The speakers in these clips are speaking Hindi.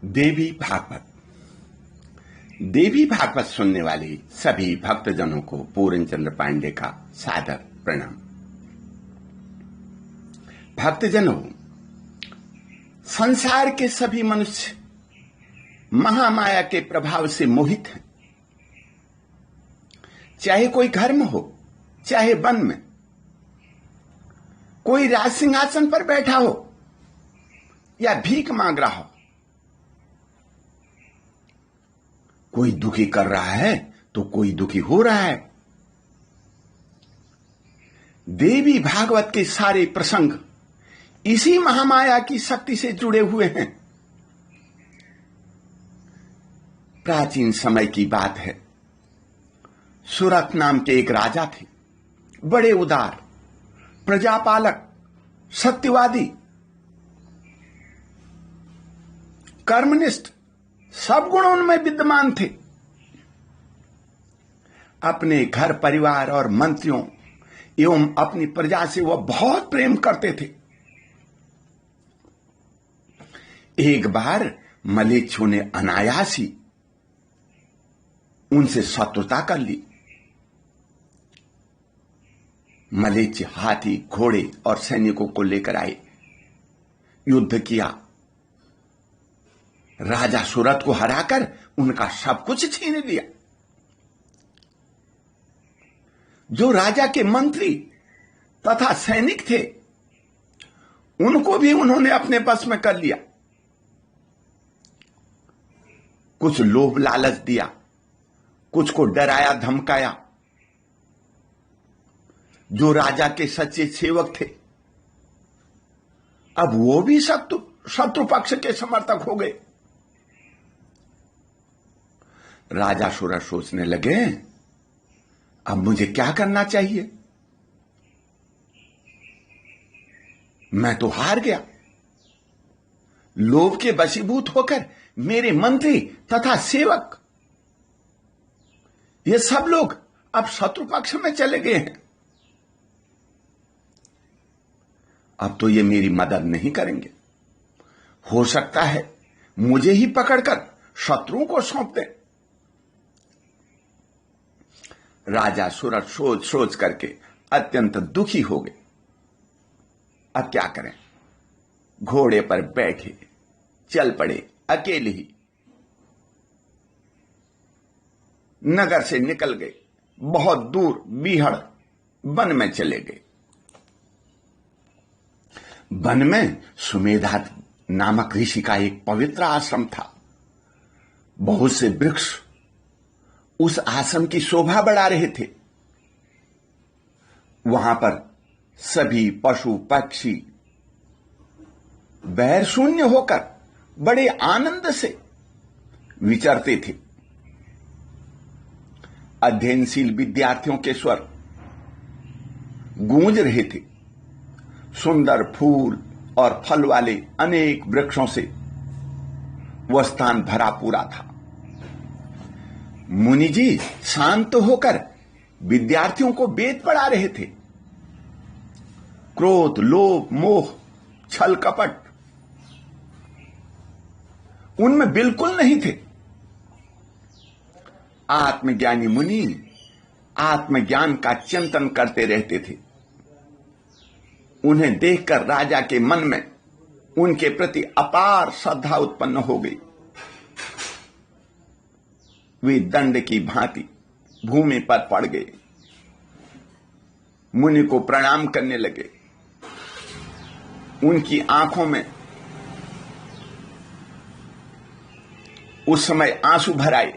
देवी भागवत। देवी भागवत सुनने वाले सभी भक्तजनों को पूर्ण चंद्र पांडे का सादर प्रणाम। भक्तजनों, संसार के सभी मनुष्य महामाया के प्रभाव से मोहित हैं। चाहे कोई घर में हो, चाहे वन में, कोई राज सिंहासन पर बैठा हो या भीख मांग रहा हो, कोई दुखी कर रहा है तो कोई दुखी हो रहा है। देवी भागवत के सारे प्रसंग इसी महामाया की शक्ति से जुड़े हुए हैं। प्राचीन समय की बात है। सुरथ नाम के एक राजा थे, बड़े उदार, प्रजापालक, सत्यवादी, कर्मनिष्ठ, सब गुण उनमें विद्यमान थे। अपने घर परिवार और मंत्रियों एवं अपनी प्रजा से वह बहुत प्रेम करते थे। एक बार मलेच्छों ने अनायास ही उनसे शत्रुता कर ली। मलेच्छ हाथी, घोड़े और सैनिकों को लेकर आए, युद्ध किया। राजा सुरथ को हराकर उनका सब कुछ छीन लिया। जो राजा के मंत्री तथा सैनिक थे, उनको भी उन्होंने अपने बस में कर लिया। कुछ लोभ लालच दिया, कुछ को डराया धमकाया। जो राजा के सच्चे सेवक थे, अब वो भी शत्रु पक्ष के समर्थक हो गए। राजा सुरथ सोचने लगे, अब मुझे क्या करना चाहिए? मैं तो हार गया। लोभ के वशीभूत होकर मेरे मंत्री तथा सेवक, ये सब लोग अब शत्रु पक्ष में चले गए हैं। अब तो ये मेरी मदद नहीं करेंगे। हो सकता है मुझे ही पकड़कर शत्रुओं को सौंप दें। राजा सुरथ सोच सोच करके अत्यंत दुखी हो गए। अब क्या करें? घोड़े पर बैठे चल पड़े, अकेले ही नगर से निकल गए। बहुत दूर बीहड़ वन में चले गए। वन में सुमेधा नामक ऋषि का एक पवित्र आश्रम था। बहुत से वृक्ष उस आश्रम की शोभा बढ़ा रहे थे। वहां पर सभी पशु पक्षी बैर शून्य होकर बड़े आनंद से विचरते थे। अध्ययनशील विद्यार्थियों के स्वर गूंज रहे थे। सुंदर फूल और फल वाले अनेक वृक्षों से वह स्थान भरा पूरा था। मुनि जी शांत होकर विद्यार्थियों को वेद पढ़ा रहे थे। क्रोध, लोभ, मोह, छल कपट उनमें बिल्कुल नहीं थे। आत्मज्ञानी मुनि आत्मज्ञान का चिंतन करते रहते थे। उन्हें देखकर राजा के मन में उनके प्रति अपार श्रद्धा उत्पन्न हो गई। वे दंड की भांति भूमि पर पड़ गए, मुनि को प्रणाम करने लगे। उनकी आंखों में उस समय आंसू भर आए,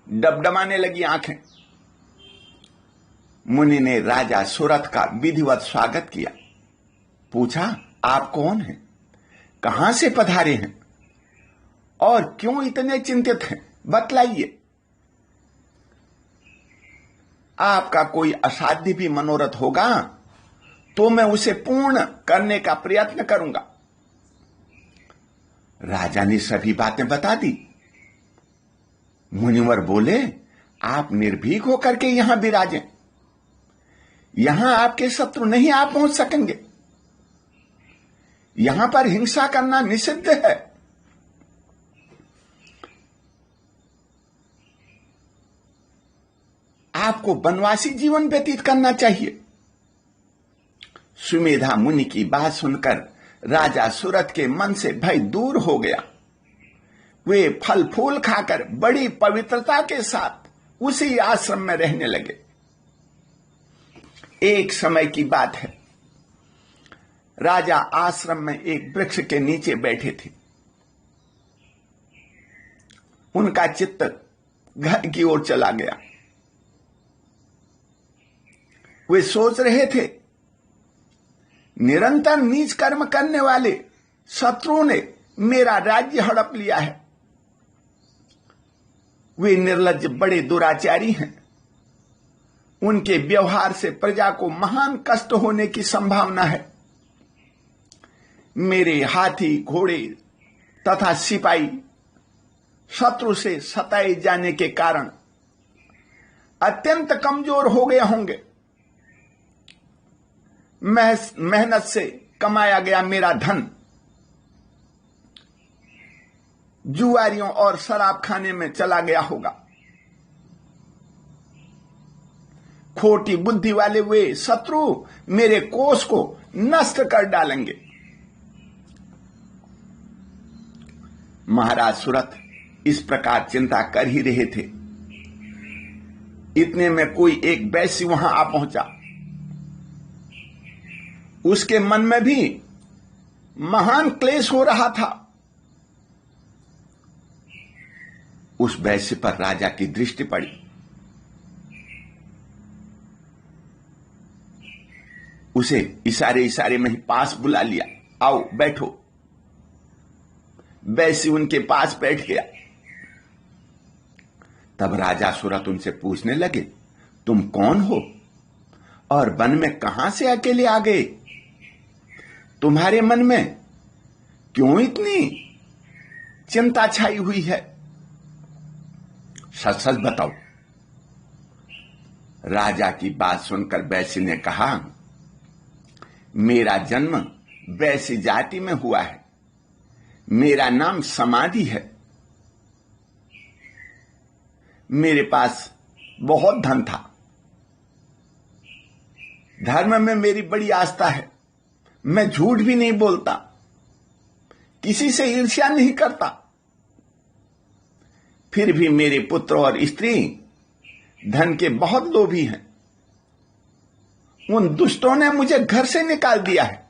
डबडबाने लगी आंखें। मुनि ने राजा सुरथ का विधिवत स्वागत किया। पूछा, आप कौन हैं? कहां से पधारे हैं और क्यों इतने चिंतित हैं? बतलाइए। आपका कोई असाध्य भी मनोरथ होगा तो मैं उसे पूर्ण करने का प्रयत्न करूंगा। राजा ने सभी बातें बता दी। मुनिवर बोले, आप निर्भीक होकर के यहां विराजें। यहां आपके शत्रु नहीं आ पहुंच सकेंगे। यहां पर हिंसा करना निषिद्ध है। को वनवासी जीवन व्यतीत करना चाहिए। सुमेधा मुनि की बात सुनकर राजा सुरथ के मन से भय दूर हो गया। वे फल फूल खाकर बड़ी पवित्रता के साथ उसी आश्रम में रहने लगे। एक समय की बात है, राजा आश्रम में एक वृक्ष के नीचे बैठे थे। उनका चित्त घर की ओर चला गया। वे सोच रहे थे, निरंतर नीच कर्म करने वाले शत्रुओं ने मेरा राज्य हड़प लिया है। वे निर्लज्ज बड़े दुराचारी हैं। उनके व्यवहार से प्रजा को महान कष्ट होने की संभावना है। मेरे हाथी, घोड़े तथा सिपाही शत्रु से सताए जाने के कारण अत्यंत कमजोर हो गए होंगे। मेहनत से कमाया गया मेरा धन जुआरियों और शराब खाने में चला गया होगा। खोटी बुद्धि वाले वे शत्रु मेरे कोष को नष्ट कर डालेंगे। महाराज सुरथ इस प्रकार चिंता कर ही रहे थे। इतने में कोई एक वैश्य वहां आ पहुंचा। उसके मन में भी महान क्लेश हो रहा था। उस वैश्य पर राजा की दृष्टि पड़ी। उसे इशारे इशारे में ही पास बुला लिया। आओ बैठो। वैश्य उनके पास बैठ गया। तब राजा सुरथ उनसे पूछने लगे, तुम कौन हो और वन में कहां से अकेले आ गए? तुम्हारे मन में क्यों इतनी चिंता छाई हुई है? सच सच बताओ। राजा की बात सुनकर वैश्य ने कहा, मेरा जन्म वैश्य जाति में हुआ है। मेरा नाम समाधि है। मेरे पास बहुत धन था। धर्म में मेरी बड़ी आस्था है। मैं झूठ भी नहीं बोलता, किसी से ईर्ष्या नहीं करता। फिर भी मेरे पुत्र और स्त्री धन के बहुत लोभी हैं। उन दुष्टों ने मुझे घर से निकाल दिया है।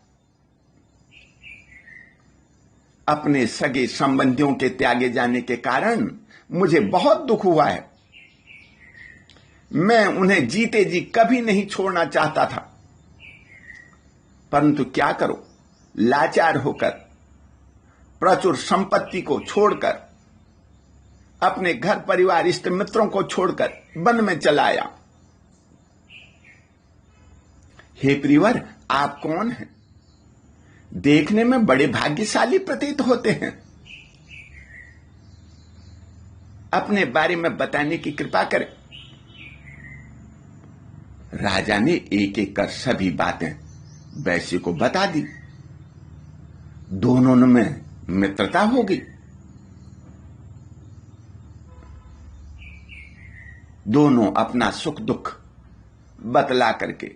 अपने सगे संबंधियों के त्यागे जाने के कारण मुझे बहुत दुख हुआ है। मैं उन्हें जीते जी कभी नहीं छोड़ना चाहता था, परंतु क्या करो, लाचार होकर प्रचुर संपत्ति को छोड़कर, अपने घर परिवार इष्ट मित्रों को छोड़कर वन में चला आया। हे प्रियवर, आप कौन हैं? देखने में बड़े भाग्यशाली प्रतीत होते हैं। अपने बारे में बताने की कृपा करें। राजा ने एक एक कर सभी बातें वैश्य को बता दी। दोनों में मित्रता हो गई। दोनों अपना सुख दुख बतला करके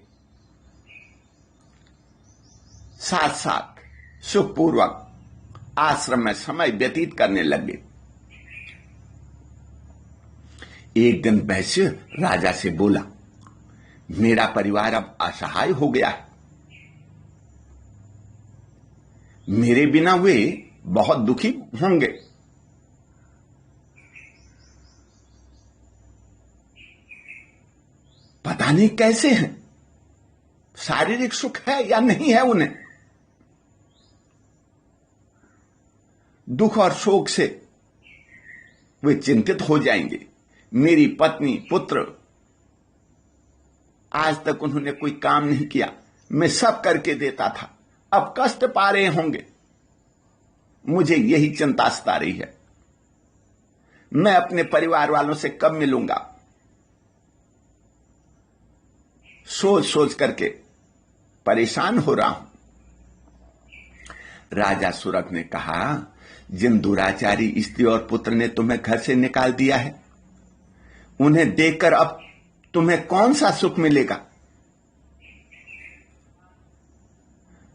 साथ साथ सुखपूर्वक आश्रम में समय व्यतीत करने लगे। एक दिन वैश्य राजा से बोला, मेरा परिवार अब असहाय हो गया है। मेरे बिना वे बहुत दुखी होंगे। पता नहीं कैसे हैं, शारीरिक सुख है या नहीं है उन्हें। दुख और शोक से वे चिंतित हो जाएंगे। मेरी पत्नी पुत्र, आज तक उन्होंने कोई काम नहीं किया, मैं सब करके देता था, अब कष्ट पा रहे होंगे। मुझे यही चिंता सता रही है। मैं अपने परिवार वालों से कब मिलूंगा? सोच सोच करके परेशान हो रहा हूं। राजा सुरथ ने कहा, जिन दुराचारी स्त्री और पुत्र ने तुम्हें घर से निकाल दिया है, उन्हें देखकर अब तुम्हें कौन सा सुख मिलेगा?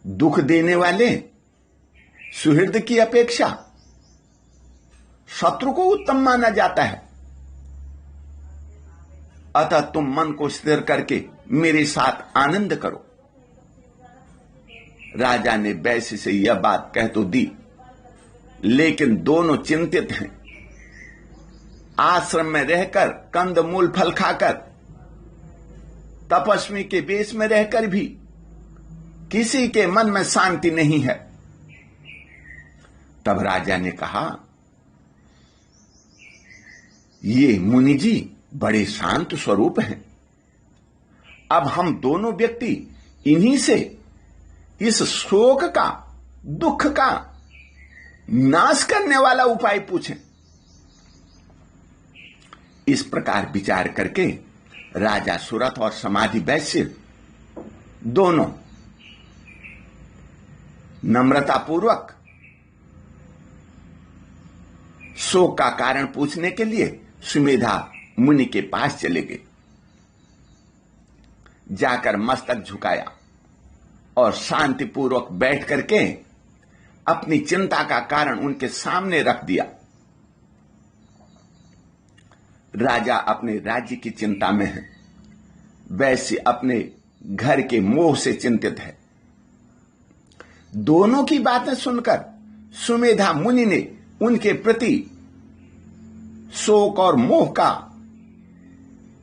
दुख देने वाले सुहृद की अपेक्षा शत्रु को उत्तम माना जाता है। अतः तुम मन को स्थिर करके मेरे साथ आनंद करो। राजा ने वैश्य से यह बात कह तो दी, लेकिन दोनों चिंतित हैं। आश्रम में रहकर, कंद मूल फल खाकर, तपस्वी के वेश में रहकर भी किसी के मन में शांति नहीं है। तब राजा ने कहा, ये मुनि जी बड़े शांत स्वरूप हैं। अब हम दोनों व्यक्ति इन्हीं से इस शोक का, दुख का नाश करने वाला उपाय पूछें। इस प्रकार विचार करके राजा सुरथ और समाधि वैश्य दोनों नम्रतापूर्वक शोक का कारण पूछने के लिए सुमेधा मुनि के पास चले गए। जाकर मस्तक झुकाया और शांतिपूर्वक बैठ करके अपनी चिंता का कारण उनके सामने रख दिया। राजा अपने राज्य की चिंता में है, वैसे अपने घर के मोह से चिंतित है। दोनों की बातें सुनकर सुमेधा मुनि ने उनके प्रति शोक और मोह का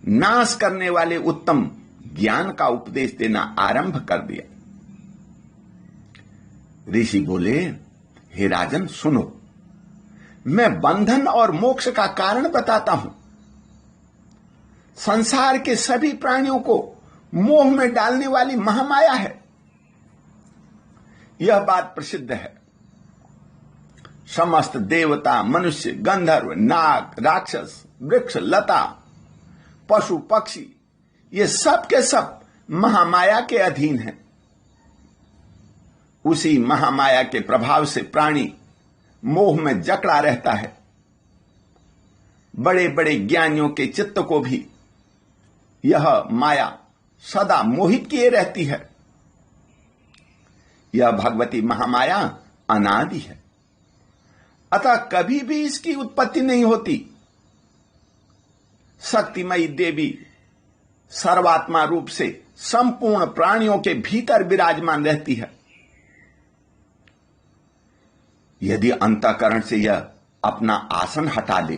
नाश करने वाले उत्तम ज्ञान का उपदेश देना आरंभ कर दिया। ऋषि बोले, हे राजन सुनो, मैं बंधन और मोक्ष का कारण बताता हूं। संसार के सभी प्राणियों को मोह में डालने वाली महामाया है। यह बात प्रसिद्ध है। समस्त देवता, मनुष्य, गंधर्व, नाग, राक्षस, वृक्ष, लता, पशु, पक्षी, ये सब के सब महामाया के अधीन हैं। उसी महामाया के प्रभाव से प्राणी मोह में जकड़ा रहता है। बड़े बड़े ज्ञानियों के चित्त को भी यह माया सदा मोहित किए रहती है। यह भगवती महामाया अनादि है, अतः कभी भी इसकी उत्पत्ति नहीं होती। शक्तिमयी देवी सर्वात्मा रूप से संपूर्ण प्राणियों के भीतर विराजमान रहती है। यदि अंतःकरण से यह अपना आसन हटा ले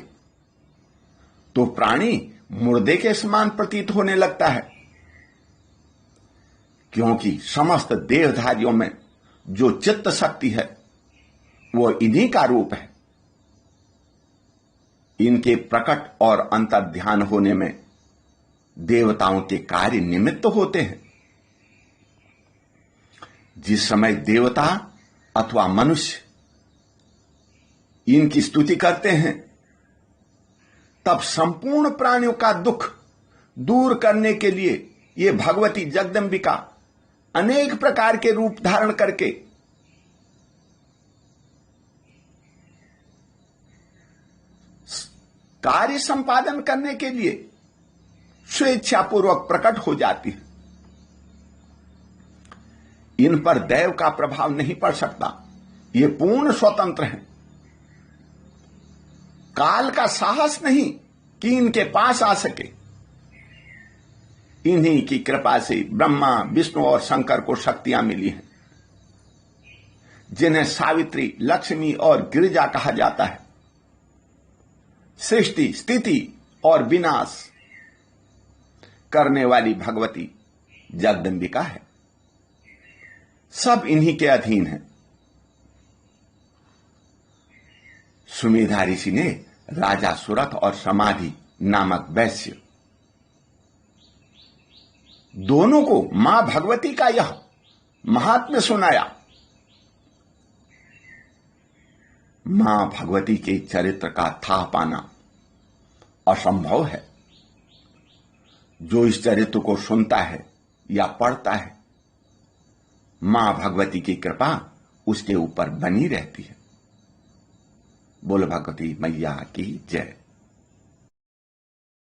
तो प्राणी मुर्दे के समान प्रतीत होने लगता है, क्योंकि समस्त देहधारियों में जो चित्त शक्ति है वो इन्हीं का रूप है। इनके प्रकट और अंतर्ध्यान होने में देवताओं के कार्य निमित्त होते हैं। जिस समय देवता अथवा मनुष्य इनकी स्तुति करते हैं, तब संपूर्ण प्राणियों का दुख दूर करने के लिए ये भगवती जगदंबिका अनेक प्रकार के रूप धारण करके कार्य संपादन करने के लिए स्वेच्छापूर्वक प्रकट हो जाती है। इन पर दैव का प्रभाव नहीं पड़ सकता, ये पूर्ण स्वतंत्र हैं। काल का साहस नहीं कि इनके पास आ सके। इन्हीं की कृपा से ब्रह्मा, विष्णु और शंकर को शक्तियां मिली हैं, जिन्हें सावित्री, लक्ष्मी और गिरिजा कहा जाता है। सृष्टि, स्थिति और विनाश करने वाली भगवती जगदंबिका है। सब इन्हीं के अधीन है। सुमेधा ऋषि ने राजा सुरथ और समाधि नामक वैश्य दोनों को मां भगवती का यह महात्म्य सुनाया। मां भगवती के चरित्र का था पाना असंभव है। जो इस चरित्र को सुनता है या पढ़ता है, मां भगवती की कृपा उसके ऊपर बनी रहती है। बोल भगवती मैया की जय।